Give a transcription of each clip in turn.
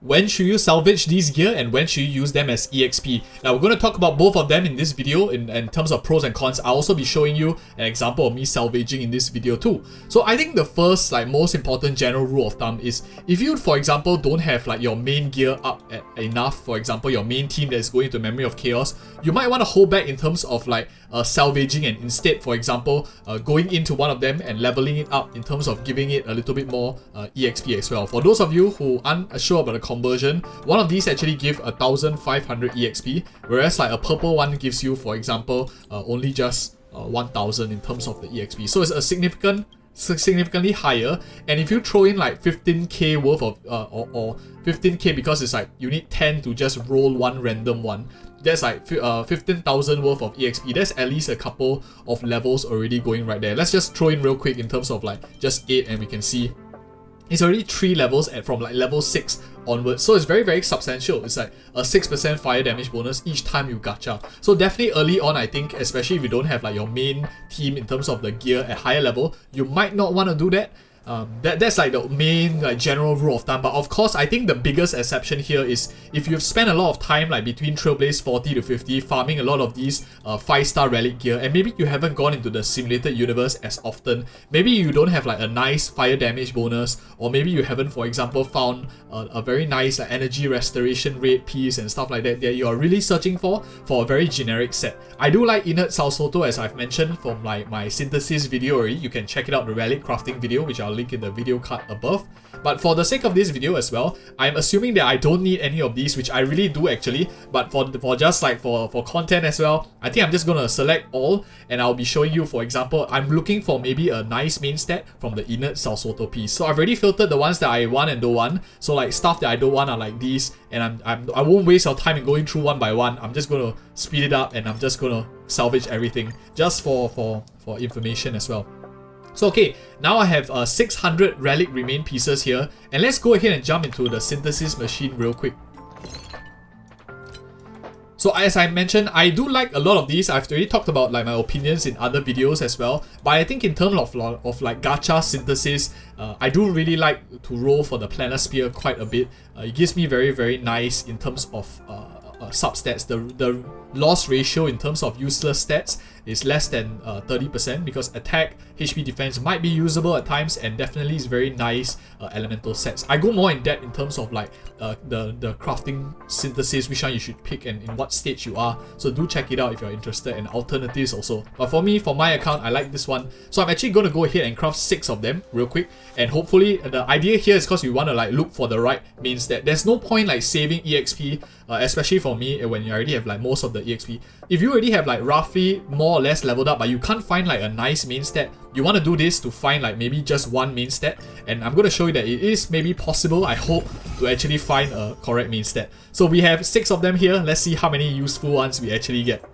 when should you salvage these gear and when should you use them as EXP. Now we're going to talk about both of them in this video in terms of pros and cons. I'll also be showing you an example of me salvaging in this video too. So I think the first most important general rule of thumb is if you, for example, don't have your main gear up at enough, for example your main team that is going to Memory of Chaos, you might want to hold back in terms of salvaging and instead, for example, going into one of them and leveling it up in terms of giving it a little bit more EXP as well. For those of you who aren't sure about the conversion, one of these actually give 1500 EXP, whereas a purple one gives you, for example, only just 1000 in terms of the EXP. So it's a significantly higher, and if you throw in 15k worth of or 15k because it's you need 10 to just roll one random one, that's 15,000 worth of EXP. That's at least a couple of levels already going right there. Let's just throw in real quick in terms of just 8, and we can see it's already 3 levels from level 6 onwards. So it's very substantial. It's a 6% fire damage bonus each time you gacha. So definitely early on, I think, especially if you don't have your main team in terms of the gear at higher level, you might not want to do that. That's the main general rule of thumb. But of course, I think the biggest exception here is if you've spent a lot of time between Trailblaze 40 to 50 farming a lot of these 5-star relic gear, and maybe you haven't gone into the simulated universe as often. Maybe you don't have a nice fire damage bonus, or maybe you haven't, for example, found a very nice energy restoration rate piece and stuff like that you are really searching for a very generic set. I do like Inert Salsoto, as I've mentioned from my synthesis video already. You can check it out, the Relic Crafting video, which I'll link in the video card above. But for the sake of this video as well, I'm assuming that I don't need any of these, which I really do actually, but for just for content as well, I think I'm just gonna select all, and I'll be showing you, for example, I'm looking for maybe a nice main stat from the Inert Salsoto piece. So I've already filtered the ones that I want and don't want. So stuff that I don't want are these, and I won't waste your time in going through one by one. I'm just gonna speed it up, and I'm just gonna salvage everything just for information as well. So okay, now I have 600 relic remain pieces here, and let's go ahead and jump into the synthesis machine real quick. So as I mentioned, I do like a lot of these. I've already talked about my opinions in other videos as well, but I think in terms of gacha synthesis, I do really like to roll for the Planar Spear quite a bit. It gives me very nice in terms of substats. The loss ratio in terms of useless stats is less than 30% because attack, HP, defense might be usable at times, and definitely is very nice elemental sets. I go more in depth in terms of the crafting synthesis, which one you should pick and in what stage you are. So do check it out if you're interested, and alternatives also. But for me, for my account, I like this one. So I'm actually going to go ahead and craft 6 of them real quick. And hopefully the idea here is because you want to look for the right means that there's no point saving EXP, especially for me when you already have most of the EXP. If you already have roughly more or less leveled up, but you can't find a nice main stat, you want to do this to find maybe just one main stat, and I'm going to show you that it is maybe possible, I hope, to actually find a correct main stat. So we have 6 of them here. Let's see how many useful ones we actually get.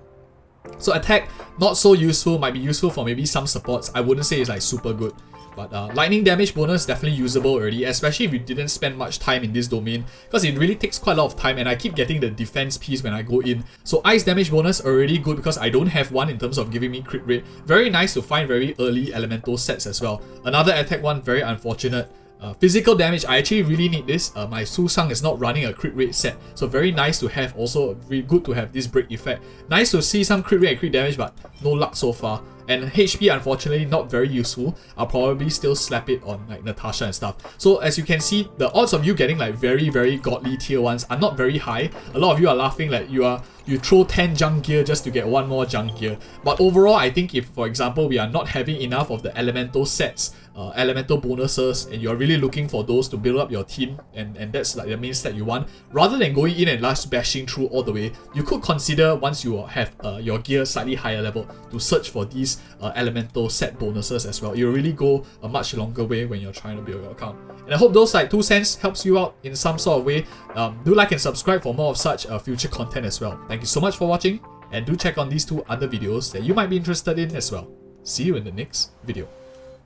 So attack, not so useful, might be useful for maybe some supports. I wouldn't say it's super good. But lightning damage bonus definitely usable already, especially if you didn't spend much time in this domain, because it really takes quite a lot of time, and I keep getting the defense piece when I go in. So ice damage bonus already good because I don't have one in terms of giving me crit rate. Very nice to find very early elemental sets as well. Another attack one, very unfortunate. Physical damage, I actually really need this. My Susang is not running a crit rate set, so very nice to have. Also really good to have this break effect. Nice to see some crit rate and crit damage, but no luck so far. And HP, unfortunately, not very useful. I'll probably still slap it on Natasha and stuff. So as you can see, the odds of you getting very godly tier ones are not very high. A lot of you are laughing you throw 10 junk gear just to get one more junk gear. But overall, I think if, for example, we are not having enough of the elemental sets, elemental bonuses, and you're really looking for those to build up your team, and that's the main stat you want, rather than going in and last bashing through all the way, you could consider, once you have your gear slightly higher level, to search for these elemental set bonuses as well. It'll really go a much longer way when you're trying to build your account. And I hope those 2 cents helps you out in some sort of way. Do like and subscribe for more of such future content as well. Thank you so much for watching, and do check on these 2 other videos that you might be interested in as well. See you in the next video.